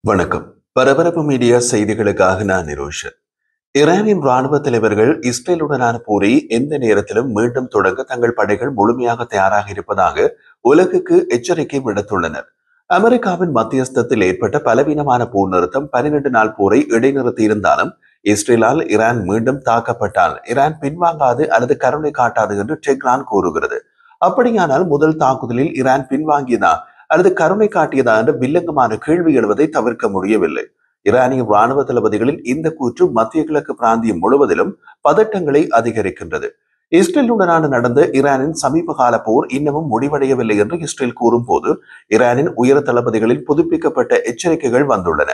வணக்கம். பரபரப்பு மீடியா செய்திகளுக்காக நான் நிரோஷன். ஈரானின் ராணுவ தலைவர்கள் இஸ்ரேலுடனான போரை எந்த நேரத்திலும் மீண்டும் தொடங்க தங்கள் படைகள் முழுமையாக தயாராக இருப்பதாக உலகுக்கு எச்சரிக்கை விடுத்துள்ளனர். அமெரிக்காவின் மத்தியஸ்தத்தில் ஏற்பட்ட பலவீனமான போர் நிறுத்தம் 12 நாள் போரை இடைநிறுத்தியிருந்தாலும் இஸ்ரேலால் ஈரான் மீண்டும் தாக்கப்பட்டால் ஈரான் பின்வாங்காது அல்லது கருணை காட்டாது என்று டெஹ்ரான் கூறுகிறது. அப்படியானால் முதல் தாக்குதலில் ஈரான் பின்வாங்கியதா அல்லது கருணை காட்டியதா என்ற வில்லங்கமான கேள்வி எழுவதை தவிர்க்க முடியவில்லை. ஈரானிய ராணுவ தளபதிகளின் இந்த கூற்று மத்திய கிழக்கு பிராந்தியம் முழுவதிலும் பதட்டங்களை அதிகரிக்கின்றது. இஸ்ரேலுடனான நடந்த ஈரானின் சமீப கால போர் இன்னமும் முடிவடையவில்லை என்று இஸ்ரேல் கூறும் போது ஈரானின் உயர் தளபதிகளின் புதுப்பிக்கப்பட்ட எச்சரிக்கைகள் வந்துள்ளன.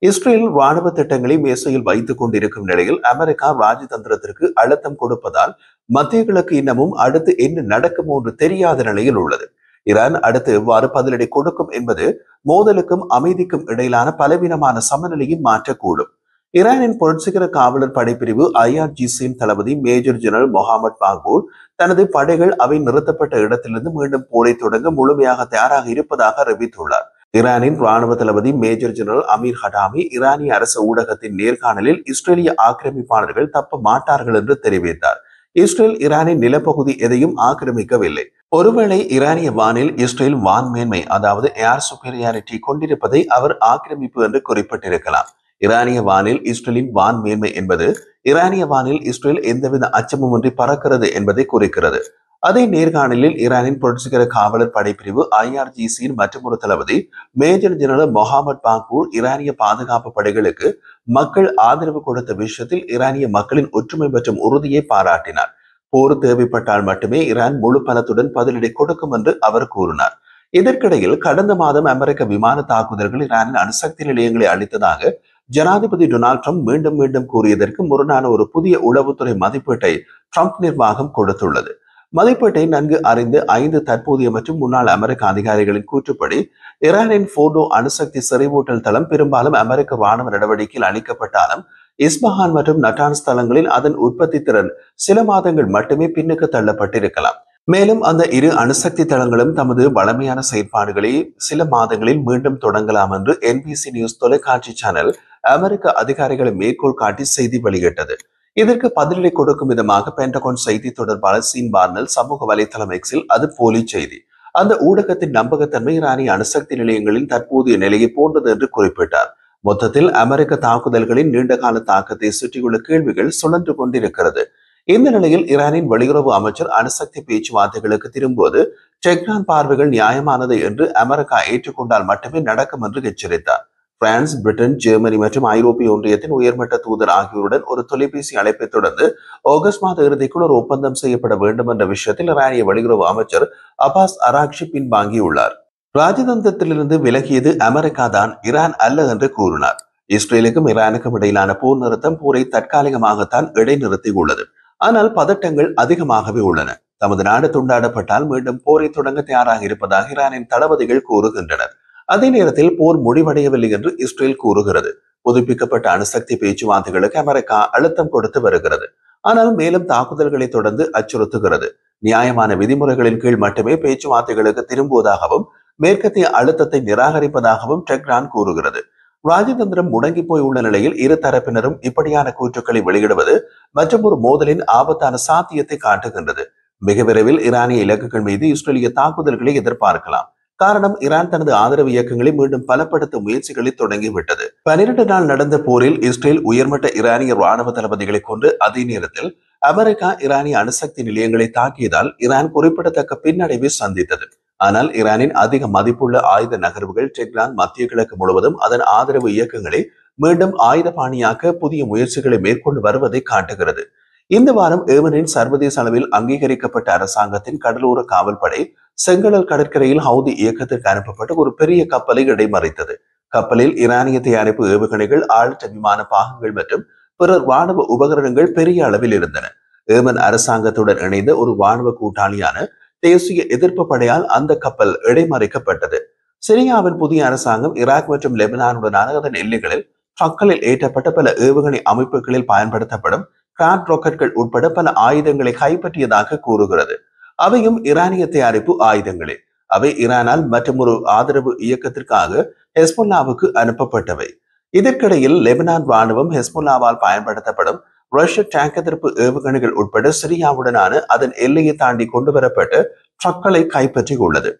இஸ்ரேல் ராணுவ திட்டங்களை மேசையில் வைத்துக் கொண்டிருக்கும் நிலையில் அமெரிக்கா ராஜதந்திரத்திற்கு அழுத்தம் கொடுப்பதால் மத்திய கிழக்கு இன்னமும் அடுத்து என்ன நடக்குமோ என்று தெரியாத நிலையில் உள்ளது. ஈரான் அடுத்து எவ்வாறு பதிலடி கொடுக்கும் என்பது மோதலுக்கும் அமைதிக்கும் இடையிலான பலவீனமான சமநிலையை மாற்றக்கூடும். ஈரானின் புரட்சிகர காவலர் படைப்பிரிவு IRGCயின் தளபதி மேஜர் ஜெனரல் மொஹாமட் பாக்பூர் தனது படைகள் அவை நிறுத்தப்பட்ட இடத்திலிருந்து மீண்டும் போரை தொடங்க முழுமையாக தயாராக இருப்பதாக அறிவித்துள்ளார். ஈரானின் ராணுவ தளபதி மேஜர் ஜெனரல் அமீர் ஹடாமி ஈரானிய அரசு ஊடகத்தின் நேர்காணலில் இஸ்ரேலிய ஆக்கிரமிப்பாளர்கள் தப்ப மாட்டார்கள் என்று தெரிவித்தார். இஸ்ரேல் ஈரானின் நிலப்பகுதி எதையும் ஆக்கிரமிக்கவில்லை. ஒருவேளை ஈரானிய வானில் இஸ்ரேல் வான்மேன்மை அதாவது ஏர் சுப்பீரியாரிட்டி கொண்டிருப்பதை அவர் ஆக்கிரமிப்பு என்று குறிப்பிட்டிருக்கலாம். ஈரானிய வானில் இஸ்ரேலின் வான்மேன்மை என்பது ஈரானிய வானில் இஸ்ரேல் எந்தவித அச்சமுமின்றி பறக்கிறது என்பதை குறிக்கிறது. அதே நேர்காணலில் ஈரானின் புரட்சிகர காவலர் படைப்பிரிவு IRGCயின் மற்றொரு தளபதி மேஜர் ஜெனரல் மொஹாமட் பாக்பூர் ஈரானிய பாதுகாப்பு படைகளுக்கு மக்கள் ஆதரவு கொடுத்த விஷயத்தில் ஈரானிய மக்களின் ஒற்றுமை மற்றும் உறுதியை பாராட்டினார். போர் தேவைப்பட்டால் மட்டுமே ஈரான் முழு பலத்துடன் பதிலடி கொடுக்கும் என்று அவர் கூறினார். இதற்கிடையில் கடந்த மாதம் அமெரிக்க விமான தாக்குதல்கள் ஈரானின் அணுசக்தி நிலையங்களை அளித்ததாக ஜனாதிபதி டொனால்ட் ட்ரம்ப் மீண்டும் மீண்டும் கூறியதற்கு முரணான ஒரு புதிய உளவுத்துறை மதிப்பீட்டை ட்ரம்ப் நிர்வாகம் கொடுத்துள்ளது. மதிப்பீட்டை நன்கு அறிந்து 5 தற்போதைய மற்றும் முன்னாள் அமெரிக்க அதிகாரிகளின் கூற்றுப்படி ஈரானின் போர்டோ அணுசக்தி செறிவூட்டல் தளம் பெரும்பாலும் அமெரிக்க ராணுவ நடவடிக்கையில் அளிக்கப்பட்டாலும் இஸ்பஹான் மற்றும் நட்டான்ஸ் தளங்களில் அதன் உற்பத்தி திறன் சில மாதங்கள் மட்டுமே பின்னுக்கு தள்ளப்பட்டிருக்கலாம். மேலும் அந்த இரு அணுசக்தி தளங்களும் தமது வளமையான செயற்பாடுகளை சில மாதங்களில் மீண்டும் தொடங்கலாம் என்று NBC நியூஸ் தொலைக்காட்சி சேனல் அமெரிக்க அதிகாரிகளை மேற்கோள் காட்டி செய்தி வெளியிட்டது. இதற்கு பதிலடி கொடுக்கும் விதமாக பென்டகோன் செய்தி தொடர்பாளர் சீன் பார்னல் சமூக வலைதளம் எக்ஸில் அது போலி செய்தி. அந்த ஊடகத்தின் நம்பகத்தன்மை ஈரானிய அணுசக்தி நிலையங்களின் தற்போதைய நிலையை போன்றது என்று குறிப்பிட்டார். மொத்தத்தில் அமெரிக்க தாக்குதல்களின் நீண்டகால தாக்கத்தை சுற்றியுள்ள கேள்விகள் சுழன்று கொண்டிருக்கிறது. இந்த நிலையில் ஈரானின் வெளியுறவு அமைச்சர் அணுசக்தி பேச்சுவார்த்தைகளுக்கு திரும்புவது டெஹ்ரான் பார்வைகள் நியாயமானது என்று அமெரிக்கா ஏற்றுக்கொண்டால் மட்டுமே நடக்கும் என்று எச்சரித்தார். பிரான்ஸ், பிரிட்டன், ஜெர்மனி மற்றும் ஐரோப்பிய ஒன்றியத்தின் உயர்மட்ட தூதர் ஆகியோருடன் ஒரு தொலைபேசி அழைப்பை தொடர்ந்து ஆகஸ்ட் மாத இறுதிக்குள் ஒரு ஒப்பந்தம் செய்யப்பட வேண்டும் என்ற விஷயத்தில் ஈரானிய வெளியுறவு அமைச்சர் அப்பாஸ் அராக்ஷி பின்வாங்கியுள்ளார். ராஜதந்திரத்திலிருந்து விலகியது அமெரிக்கா தான், ஈரான் அல்ல என்று கூறினார். இஸ்ரேலுக்கும் ஈரானுக்கும் இடையிலான போர் நிறுத்தம் போரை தற்காலிகமாகத்தான் இடைநிறுத்தியுள்ளது. ஆனால் பதட்டங்கள் அதிகமாகவே உள்ளன. தமது நாடு துண்டாடப்பட்டால் மீண்டும் போரை தொடங்க தயாராக இருப்பதாக ஈரானின் தளபதிகள் கூறுகின்றனர். அதே நேரத்தில் போர் முடிவடையவில்லை என்று இஸ்ரேல் கூறுகிறது. புதுப்பிக்கப்பட்ட அணுசக்தி பேச்சுவார்த்தைகளுக்கு அமெரிக்கா அழுத்தம் கொடுத்து வருகிறது. ஆனால் மேலும் தாக்குதல்களை தொடர்ந்து அச்சுறுத்துகிறது. நியாயமான விதிமுறைகளின் கீழ் மட்டுமே பேச்சுவார்த்தைகளுக்கு திரும்புவதாகவும் மேற்கத்திய அழுத்தத்தை நிராகரிப்பதாகவும் டெஹ்ரான் கூறுகிறது. ராஜதந்திரம் முடங்கி போய் உள்ள நிலையில் இரு தரப்பினரும் இப்படியான கூற்றுக்களை வெளியிடுவது மற்றும் ஒரு மோதலின் ஆபத்தான சாத்தியத்தை காட்டுகின்றது. மிக விரைவில் ஈரானிய இலக்குகள் மீது இஸ்ரேலிய தாக்குதல்களை எதிர்பார்க்கலாம். காரணம், ஈரான் தனது ஆதரவு இயக்கங்களை மீண்டும் பலப்படுத்தும் முயற்சிகளை தொடங்கிவிட்டது. 12 நாள் நடந்த போரில் இஸ்ரேல் உயர்மட்ட ஈரானிய ராணுவ தளபதிகளை கொண்டு அதே நேரத்தில் அமெரிக்கா ஈரானிய அணுசக்தி நிலையங்களை தாக்கியதால் ஈரான் குறிப்பிடத்தக்க பின்னடைவை சந்தித்தது. ஆனால் ஈரானின் அதிக மதிப்புள்ள ஆயுத நகர்வுகள் டெஹ்ரான் மத்திய கிழக்கு முழுவதும் அதன் ஆதரவு இயக்கங்களை மீண்டும் ஆயுத பாணியாக்க புதிய முயற்சிகளை மேற்கொண்டு வருவதை காட்டுகிறது. இந்த வாரம் ஏமனின் சர்வதேச அளவில் அங்கீகரிக்கப்பட்ட அரசாங்கத்தின் கடலோர காவல்படை செங்கடல் கடற்கரையில் ஹவுதி இயக்கத்திற்கு அனுப்பப்பட்ட ஒரு பெரிய கப்பலை இடைமறித்தது. கப்பலில் ஈரானிய தயாரிப்பு ஏவுகணைகள், ஆழ்த்த விமான பாகங்கள் மற்றும் பிற ராணுவ உபகரணங்கள் பெரிய அளவில் இருந்தன. ஏமன் அரசாங்கத்துடன் இணைந்த ஒரு ராணுவ கூட்டாளியான தேசிய எதிர்ப்பு படையால் அந்த கப்பல் இடைமறிக்கப்பட்டது. சிரியாவின் புதிய அரசாங்கம் ஈராக் மற்றும் லெபனானுடனான அதன் எல்லைகளில் ட்ரக்களில் ஏற்றப்பட்ட பல ஏவுகணை அமைப்புகளில் பயன்படுத்தப்படும் கிராட் ராக்கெட்கள் உட்பட பல ஆயுதங்களை கைப்பற்றியதாக கூறுகிறது. அவையும் ஈரானிய தயாரிப்பு ஆயுதங்களே. அவை ஈரானால் மற்றும் ஒரு ஆதரவு இயக்கத்திற்காக ஹெஸ்புல்லாவுக்கு அனுப்பப்பட்டவை. இதற்கிடையில் லெபனான் ராணுவம் ஹெஸ்புல்லாவால் பயன்படுத்தப்படும் ரஷ்ய டேங்க் எதிர்ப்பு ஏவுகணைகள் உட்பட சிரியாவுடனான அதன் எல்லையை தாண்டி கொண்டுவரப்பட்ட ட்ரக்களை கைப்பற்றியுள்ளது.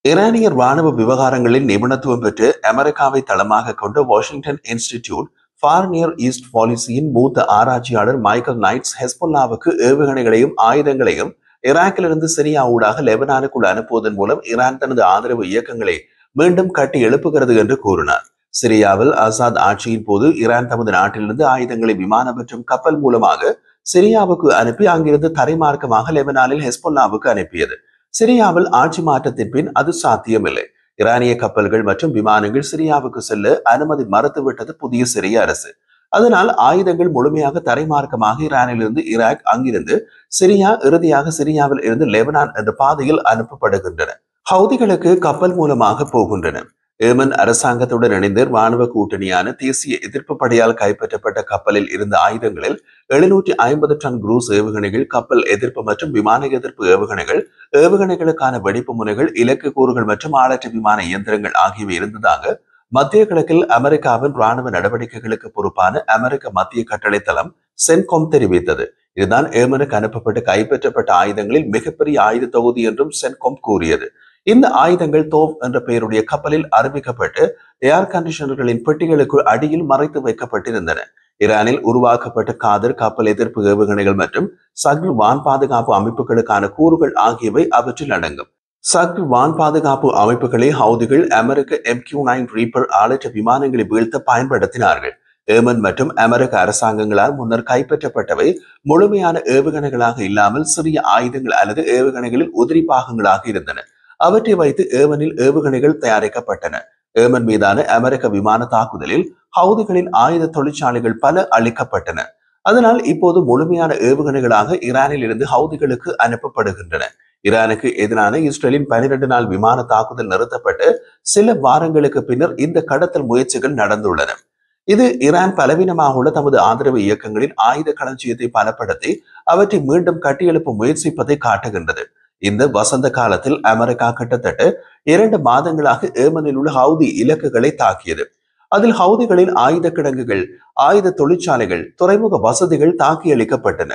ஈரானிய ராணுவ விவகாரங்களில் நிபுணத்துவம் பெற்று அமெரிக்காவை தளமாக கொண்ட Washington institute for near east பாலிசியின் மூத்த ஆராய்ச்சியாளர் மைக்கேல் நைட்ஸ் ஹெஸ்புல்லாவுக்கு ஏவுகணைகளையும் ஆயுதங்களையும் ஈராக்கிலிருந்து சிரியா ஊடாக லெபனானுக்குள் அனுப்புவதன் மூலம் ஈரான் தனது ஆதரவு இயக்கங்களை மீண்டும் கட்டி எழுப்புகிறது என்று கூறினார். சிரியாவில் அசாத் ஆட்சியின் போது ஈரான் தமது நாட்டிலிருந்து ஆயுதங்களை விமானம் மற்றும் கப்பல் மூலமாக சிரியாவுக்கு அனுப்பி அங்கிருந்து தரைமார்க்கமாக லெபனானில் ஹெஸ்புல்லாவுக்கு அனுப்பியது. சிரியாவில் ஆட்சி மாற்றத்தின் பின் அது சாத்தியமில்லை. ஈரானிய கப்பல்கள் மற்றும் விமானங்கள் சிரியாவுக்கு செல்ல அனுமதி மறுத்துவிட்டது புதிய சிரிய அரசு. அதனால் ஆயுதங்கள் முழுமையாக தரைமார்க்கமாக ஈரானிலிருந்து ஈராக், அங்கிருந்து சிரியா, இறுதியாக சிரியாவில் இருந்து லெபனான் என்ற பாதையில் அனுப்பப்படுகின்றன. ஹவுதிகளுக்கு கப்பல் மூலமாக போகின்றன. ஏமன் அரசாங்கத்துடன் இணைந்து ராணுவ கூட்டணியான தேசிய எதிர்ப்பு படையால் கைப்பற்றப்பட்ட கப்பலில் இருந்த ஆயுதங்களில் 750 டன் குரூஸ் ஏவுகணைகள், கப்பல் எதிர்ப்பு மற்றும் விமான எதிர்ப்பு ஏவுகணைகள், ஏவுகணைகளுக்கான வெடிப்பு முனைகள், இலக்கு கூறுகள் மற்றும் ஆளற்ற விமான இயந்திரங்கள் ஆகியவை இருந்ததாக மத்திய கிழக்கில் அமெரிக்காவின் ராணுவ நடவடிக்கைகளுக்கு பொறுப்பான அமெரிக்க மத்திய கட்டளை தளம் சென்காம் தெரிவித்தது. இதுதான் ஏமனுக்கு அனுப்பப்பட்டு கைப்பற்றப்பட்ட ஆயுதங்களில் மிகப்பெரிய ஆயுத தொகுதி என்றும் சென்காம் கூறியது. இந்த ஆயுதங்கள் தோவ் என்ற பெயருடைய கப்பலில் அறிவிக்கப்பட்டு ஏர் கண்டிஷனர்களின் பெட்டிகளுக்கு அடியில் மறைத்து வைக்கப்பட்டிருந்தன. ஈரானில் உருவாக்கப்பட்ட காதர், கப்பல் எதிர்ப்பு ஏவுகணைகள் மற்றும் சக்ர் வான் பாதுகாப்பு அமைப்புகளுக்கான கூறுகள் ஆகியவை அவற்றில் அடங்கும். சக்ர் வான் பாதுகாப்பு அமைப்புகளை ஹவுதிகள் அமெரிக்க MQ-9 ரீப்பர் ஆளற்ற விமானங்களை வீழ்த்த பயன்படுத்தினார்கள். ஏமன் மற்றும் அமெரிக்க அரசாங்கங்களால் முன்னர் கைப்பற்றப்பட்டவை முழுமையான ஏவுகணைகளாக இல்லாமல் சிறிய ஆயுதங்கள் அல்லது ஏவுகணைகளில் உதிரி பாகங்களாக இருந்தன. அவற்றை வைத்து ஏமனில் ஏவுகணைகள் தயாரிக்கப்பட்டன. ஏமன் மீதான அமெரிக்க விமான தாக்குதலில் ஹவுதிகளின் ஆயுத தொழிற்சாலைகள் பல அளிக்கப்பட்டன. அதனால் இப்போது முழுமையான ஏவுகணைகளாக ஈரானில் இருந்து ஹவுதிகளுக்கு அனுப்பப்படுகின்றன. ஈரானுக்கு எதிரான இஸ்ரேலின் 12 நாள் விமான தாக்குதல் நிறுத்தப்பட்டு சில வாரங்களுக்கு பின்னர் இந்த கடத்தல் முயற்சிகள் நடந்துள்ளன. இது ஈரான் பலவீனமாக உள்ள தமது ஆதரவு இயக்கங்களின் ஆயுத களஞ்சியத்தை பலப்படுத்தி அவற்றை மீண்டும் கட்டியெழுப்ப முயற்சிப்பதை காட்டுகின்றது. இந்த வசந்த காலத்தில் அமெரிக்கா கிட்டத்தட்ட 2 மாதங்களாக ஏமனில் உள்ள ஹவுதி இலக்குகளை தாக்கியது. அதில் ஹவுதிகளின் ஆயுத கிடங்குகள், ஆயுத தொழிற்சாலைகள், துறைமுக வசதிகள் தாக்கி அளிக்கப்பட்டன.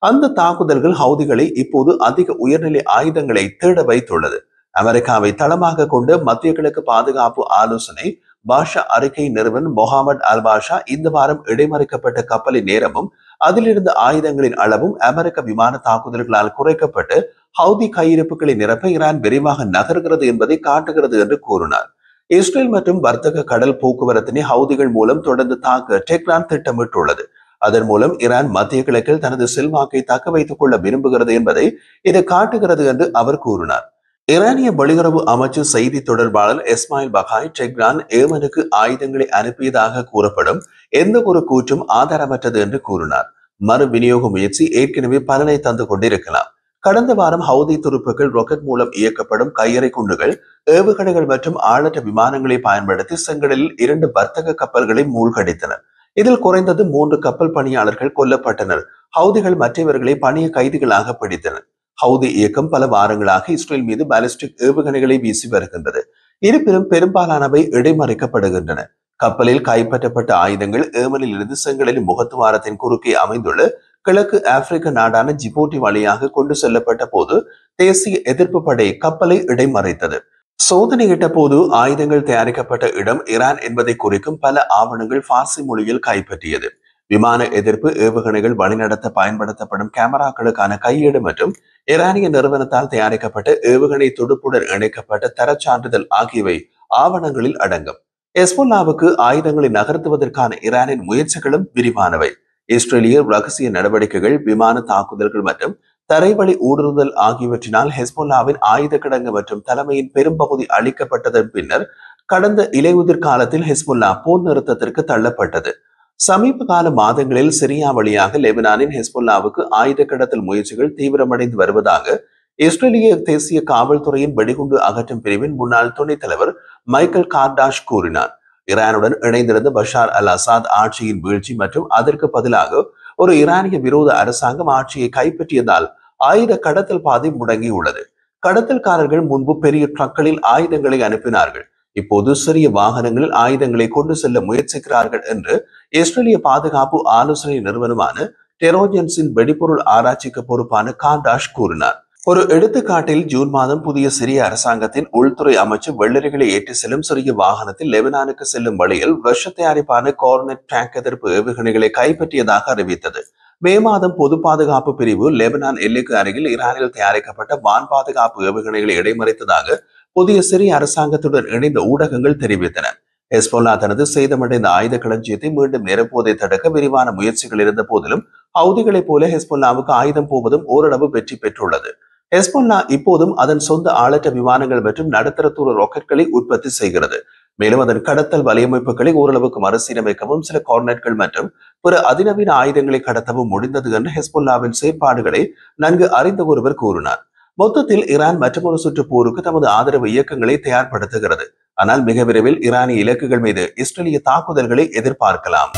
அந்த தாக்குதல்கள் ஹவுதிகளை இப்போது அதிக உயர்நிலை ஆயுதங்களை தேட வைத்துள்ளது. அமெரிக்காவை தளமாக கொண்டு மத்திய கிழக்கு பாதுகாப்பு ஆலோசனை பாஷா அறிக்கை நிறுவன் மொஹாமட் அல் பாஷா இந்த வாரம் இடைமறிக்கப்பட்ட கப்பலின் நேரமும் அதிலிருந்த ஆயுதங்களின் அளவும் அமெரிக்க விமான தாக்குதல்களால் குறைக்கப்பட்டு ஹவுதி கையிருப்புகளை நிரப்ப ஈரான் விரைவாக நகர்கிறது என்பதை காட்டுகிறது என்று கூறினார். இஸ்ரேல் மற்றும் வர்த்தக கடல் போக்குவரத்தினை ஹவுதிகள் மூலம் தொடர்ந்து தாக்க டெஹ்ரான் திட்டமிட்டுள்ளது. அதன் மூலம் ஈரான் மத்திய கிழக்கில் தனது செல்வாக்கை தக்க வைத்துக் கொள்ள விரும்புகிறது என்பதை இது காட்டுகிறது என்று அவர் கூறினார். ஈரானிய வெளியுறவு அமைச்சு செய்தி தொடர்பாளர் இஸ்மாயில் பகாய் டெஹ்ரான் ஏமனுக்கு ஆயுதங்களை அனுப்பியதாக கூறப்படும் எந்த ஒரு கூற்றும் ஆதாரமற்றது என்று கூறினார். மறு விநியோக முயற்சி ஏற்கனவே பலனை தந்து கொண்டிருக்கலாம். கடந்த வாரம் ஹவுதி துருப்புகள் ராக்கெட் மூலம் இயக்கப்படும் கையறை குண்டுகள், ஏவுகணைகள் மற்றும் ஆளற்ற விமானங்களை பயன்படுத்தி செங்கடலில் 2 வர்த்தக கப்பல்களை மூழ்கடித்தனர். இதில் குறைந்தது 3 கப்பல் பணியாளர்கள் கொல்லப்பட்டனர். ஹவுதிகள் மற்றவர்களை பணிய கைதிகளாக பிடித்தனர். ஹவுதி இயக்கம் பல வாரங்களாக இஸ்ரேல் மீது பாலிஸ்டிக் ஏவுகணைகளை வீசி வருகின்றது. இருப்பினும் பெரும்பாலானவை இடைமறிக்கப்படுகின்றன. கப்பலில் கைப்பற்றப்பட்ட ஆயுதங்கள் ஏமனில் இருந்து செங்கடலின் முகத்துவாரத்தின் குறுக்கே அமைந்துள்ள கிழக்கு ஆப்பிரிக்க நாடான ஜிபூட்டி வழியாக கொண்டு செல்லப்பட்ட போது தேசிய எதிர்ப்பு படை கப்பலை இடைமறித்தது. சோதனையிட்ட போது ஆயுதங்கள் தயாரிக்கப்பட்ட இடம் ஈரான் என்பதை குறிக்கும் பல ஆவணங்கள் பார்சி மொழியில் கைப்பற்றியது. விமான எதிர்ப்பு ஏவுகணைகள் வழிநடத்த பயன்படுத்தப்படும் கேமராக்களுக்கான கையேடு மற்றும் ஈரானிய நிறுவனத்தால் தயாரிக்கப்பட்ட ஏவுகணை துடுப்புடன் இணைக்கப்பட்ட தரச் சான்றிதழ் ஆகியவை ஆவணங்களில் அடங்கும். ஹெஸ்புல்லாவுக்கு ஆயுதங்களை நகர்த்துவதற்கான ஈரானின் முயற்சிகளும் விரிவானவை. இஸ்ரேலிய ரகசிய நடவடிக்கைகள், விமான தாக்குதல்கள் மற்றும் தரைவழி ஊடுருவல் ஆகியவற்றினால் ஹெஸ்புல்லாவின் ஆயுத கிடங்கு மற்றும் தலைமையின் பெரும்பகுதி அளிக்கப்பட்டதன் பின்னர் கடந்த இலையுதிர் காலத்தில் ஹெஸ்புல்லா போர் நிறுத்தத்திற்கு தள்ளப்பட்டது. சமீப கால மாதங்களில் சிரியா வழியாக லெபனானின் ஹெஸ்புல்லாவுக்கு ஆயுத கடத்தல் முயற்சிகள் தீவிரமடைந்து வருவதாக இஸ்ரேலிய தேசிய காவல்துறையின் வெடிகுண்டு அகற்றும் பிரிவின் முன்னாள் துணைத் தலைவர் மைக்கேல் கார்டாஷ் கூறினார். ஈரானுடன் இணைந்திருந்த பஷார் அல் அசாத் ஆட்சியின் வீழ்ச்சி மற்றும் அதற்கு பதிலாக ஒரு ஈரானிய விரோத அரசாங்கம் ஆட்சியை கைப்பற்றியதால் ஆயுத கடத்தல் பாதை முடங்கியுள்ளது. கடத்தல்காரர்கள் முன்பு பெரிய ட்ரக்களில் ஆயுதங்களை அனுப்பினார்கள். இப்போது சிறிய வாகனங்களில் ஆயுதங்களை கொண்டு செல்ல முயற்சிக்கிறார்கள் என்று இஸ்ரேலிய பாதுகாப்பு ஆலோசனை நிறுவனமான டெரோஜன்ஸின் வெடிபொருள் ஆராய்ச்சிக்கு பொறுப்பான காண்டாஷ் கூறினார். ஒரு எடுத்துக்காட்டில் ஜூன் மாதம் புதிய சிரிய அரசாங்கத்தின் உள்துறை அமைச்சு வெள்ளரிகளை ஏற்றி செல்லும் சிறிய வாகனத்தில் லெபனானுக்கு செல்லும் வழியில் ரஷ்ய தயாரிப்பான கார்னெட் டேங்க் எதிர்ப்பு ஏவுகணைகளை கைப்பற்றியதாக அறிவித்தது. மே மாதம் பொது பாதுகாப்பு பிரிவு லெபனான் எல்லைக்கு அருகில் ஈரானில் தயாரிக்கப்பட்ட வான் பாதுகாப்பு ஏவுகணைகளை இடைமறித்ததாக புதிய சிரிய அரசாங்கத்துடன் இணைந்த ஊடகங்கள் தெரிவித்தன. ஹெஸ்போல்லா தனது சேதமடைந்த ஆயுத களஞ்சியத்தை மீண்டும் நிரப்புவதை தடுக்க விரிவான முயற்சிகள் இருந்த போதிலும் ஹவுதிகளைப் போல ஹெஸ்போல்லாவுக்கு ஆயுதம் போவதும் ஓரளவு வெற்றி பெற்றுள்ளது. ஹெஸ்போல்லா இப்போதும் அதன் சொந்த ஆளற்ற விமானங்கள் மற்றும் நடுத்தர தூர ராக்கெட்களை உற்பத்தி செய்கிறது. மேலும் அதன் கடத்தல் வலையமைப்புகளை ஓரளவுக்கு மறுசீரமைக்கவும் சில கார்னெட்கள் மற்றும் பிற அதிநவீன ஆயுதங்களை கடத்தவும் முடிந்தது என்று ஹெஸ்போல்லாவின் செயற்பாடுகளை நன்கு அறிந்த ஒருவர் கூறினார். மொத்தத்தில் ஈரான் மற்றொரு சுற்று போருக்கு தமது ஆதரவு இயக்கங்களை தயார்படுத்துகிறது. ஆனால் மிக விரைவில் ஈரானிய இலக்குகள் மீது இஸ்ரேலிய தாக்குதல்களை எதிர்பார்க்கலாம்.